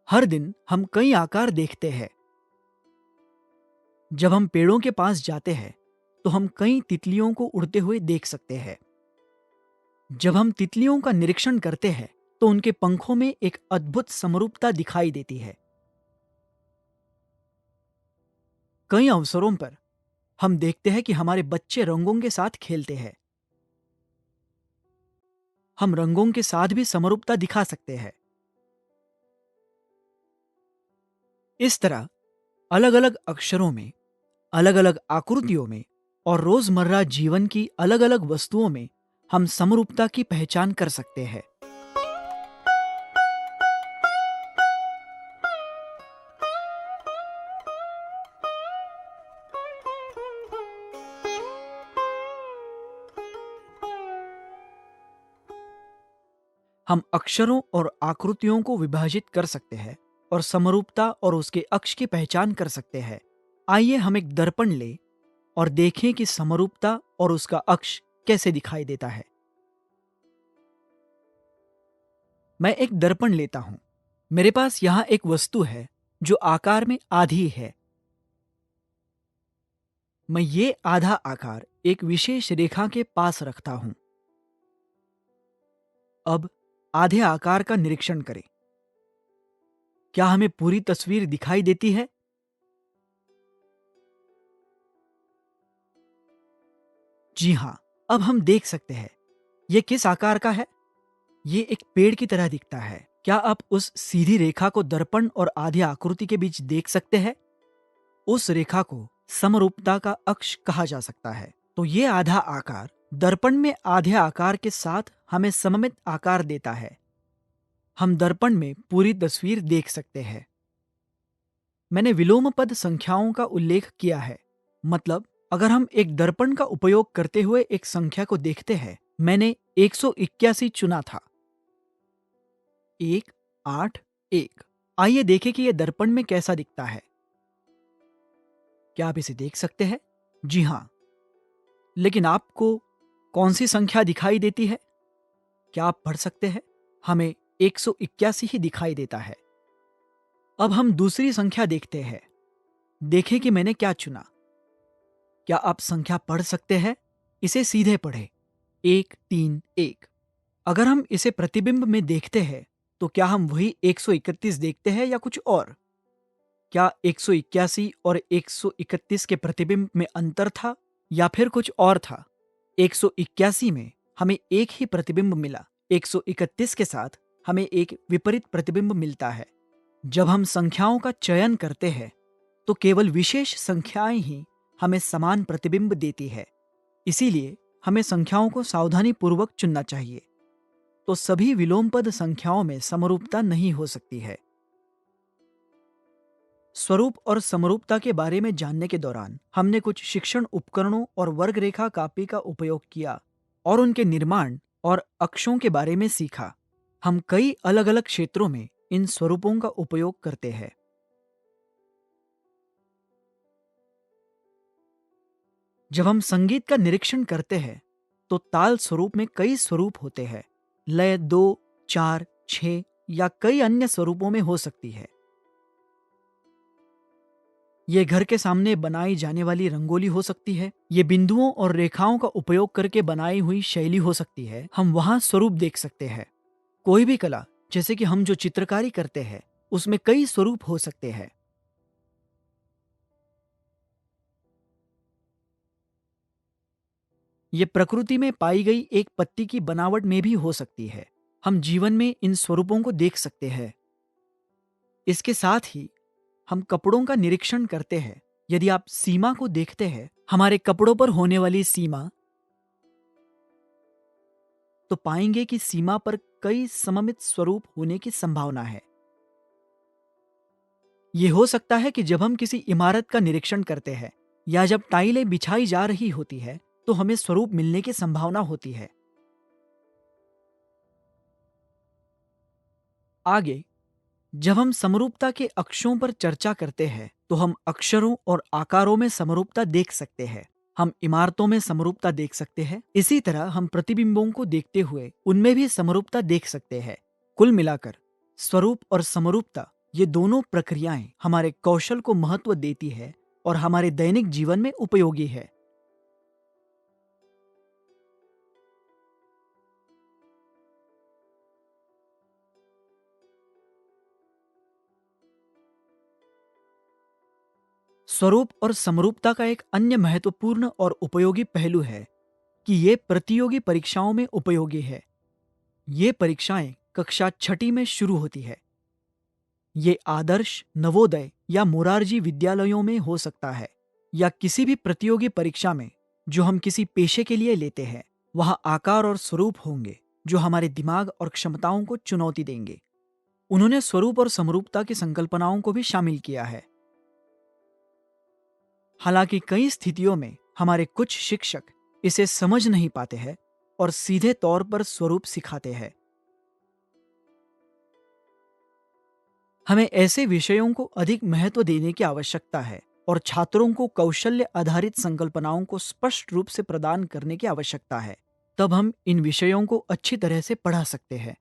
हर दिन हम कई आकार देखते हैं। जब हम पेड़ों के पास जाते हैं तो हम कई तितलियों को उड़ते हुए देख सकते हैं। जब हम तितलियों का निरीक्षण करते हैं तो उनके पंखों में एक अद्भुत समरूपता दिखाई देती है। कई अवसरों पर हम देखते हैं कि हमारे बच्चे रंगों के साथ खेलते हैं। हम रंगों के साथ भी समरूपता दिखा सकते हैं। इस तरह अलग अलग अक्षरों में, अलग अलग आकृतियों में और रोजमर्रा जीवन की अलग अलग वस्तुओं में हम समरूपता की पहचान कर सकते हैं। हम अक्षरों और आकृतियों को विभाजित कर सकते हैं और समरूपता और उसके अक्ष की पहचान कर सकते हैं। आइए हम एक दर्पण लें और देखें कि समरूपता और उसका अक्ष कैसे दिखाई देता है। मैं एक दर्पण लेता हूं। मेरे पास यहां एक वस्तु है जो आकार में आधी है। मैं ये आधा आकार एक विशेष रेखा के पास रखता हूं। अब आधे आकार का निरीक्षण करें। क्या हमें पूरी तस्वीर दिखाई देती है? जी हां। अब हम देख सकते हैं यह किस आकार का है। ये एक पेड़ की तरह दिखता है। क्या आप उस सीधी रेखा को दर्पण और आधी आकृति के बीच देख सकते हैं? उस रेखा को समरूपता का अक्ष कहा जा सकता है। तो ये आधा आकार दर्पण में आधे आकार के साथ हमें सममित आकार देता है। हम दर्पण में पूरी तस्वीर देख सकते हैं। मैंने विलोम पद संख्याओं का उल्लेख किया है। मतलब अगर हम एक दर्पण का उपयोग करते हुए एक संख्या को देखते हैं, मैंने 181 चुना था। 181। आइए देखें कि यह दर्पण में कैसा दिखता है। क्या आप इसे देख सकते हैं? जी हां। लेकिन आपको कौन सी संख्या दिखाई देती है? क्या आप पढ़ सकते हैं? हमें 181 ही दिखाई देता है। अब हम दूसरी संख्या देखते हैं। देखें कि मैंने क्या चुना। क्या आप संख्या पढ़ सकते हैं? इसे सीधे पढ़ें। 131। अगर हम इसे प्रतिबिंब में देखते हैं तो क्या हम वही 131 देखते हैं या कुछ और? क्या 181 और 131 के प्रतिबिंब में अंतर था या फिर कुछ और था? 181 में हमें एक ही प्रतिबिंब मिला। 131 के साथ हमें एक विपरीत प्रतिबिंब मिलता है। जब हम संख्याओं का चयन करते हैं तो केवल विशेष संख्याएं ही हमें समान प्रतिबिंब देती है। इसीलिए हमें संख्याओं को सावधानी पूर्वक चुनना चाहिए। तो सभी विलोमपद संख्याओं में समरूपता नहीं हो सकती है। स्वरूप और समरूपता के बारे में जानने के दौरान हमने कुछ शिक्षण उपकरणों और वर्ग रेखा कापी का उपयोग किया और उनके निर्माण और अक्षों के बारे में सीखा। हम कई अलग अलग क्षेत्रों में इन स्वरूपों का उपयोग करते हैं। जब हम संगीत का निरीक्षण करते हैं तो ताल स्वरूप में कई स्वरूप होते हैं। लय 2, 4, 6 या कई अन्य स्वरूपों में हो सकती है। ये घर के सामने बनाई जाने वाली रंगोली हो सकती है। ये बिंदुओं और रेखाओं का उपयोग करके बनाई हुई शैली हो सकती है। हम वहां स्वरूप देख सकते हैं। कोई भी कला, जैसे कि हम जो चित्रकारी करते हैं, उसमें कई स्वरूप हो सकते हैं। ये प्रकृति में पाई गई एक पत्ती की बनावट में भी हो सकती है। हम जीवन में इन स्वरूपों को देख सकते हैं। इसके साथ ही हम कपड़ों का निरीक्षण करते हैं। यदि आप सीमा को देखते हैं, हमारे कपड़ों पर होने वाली सीमा, तो पाएंगे कि सीमा पर कई सममित स्वरूप होने की संभावना है। यह हो सकता है कि जब हम किसी इमारत का निरीक्षण करते हैं या जब टाइलें बिछाई जा रही होती है तो हमें स्वरूप मिलने की संभावना होती है। आगे जब हम समरूपता के अक्षों पर चर्चा करते हैं तो हम अक्षरों और आकारों में समरूपता देख सकते हैं। हम इमारतों में समरूपता देख सकते हैं। इसी तरह हम प्रतिबिंबों को देखते हुए उनमें भी समरूपता देख सकते हैं। कुल मिलाकर स्वरूप और समरूपता ये दोनों प्रक्रियाएं हमारे कौशल को महत्व देती है और हमारे दैनिक जीवन में उपयोगी है। स्वरूप और समरूपता का एक अन्य महत्वपूर्ण और उपयोगी पहलू है कि ये प्रतियोगी परीक्षाओं में उपयोगी है। ये परीक्षाएं कक्षा छठी में शुरू होती है। ये आदर्श, नवोदय या मोरारजी विद्यालयों में हो सकता है, या किसी भी प्रतियोगी परीक्षा में जो हम किसी पेशे के लिए लेते हैं। वहाँ आकार और स्वरूप होंगे जो हमारे दिमाग और क्षमताओं को चुनौती देंगे। उन्होंने स्वरूप और समरूपता की संकल्पनाओं को भी शामिल किया है। हालांकि कई स्थितियों में हमारे कुछ शिक्षक इसे समझ नहीं पाते हैं और सीधे तौर पर स्वरूप सिखाते हैं। हमें ऐसे विषयों को अधिक महत्व देने की आवश्यकता है और छात्रों को कौशल्य आधारित संकल्पनाओं को स्पष्ट रूप से प्रदान करने की आवश्यकता है। तब हम इन विषयों को अच्छी तरह से पढ़ा सकते हैं।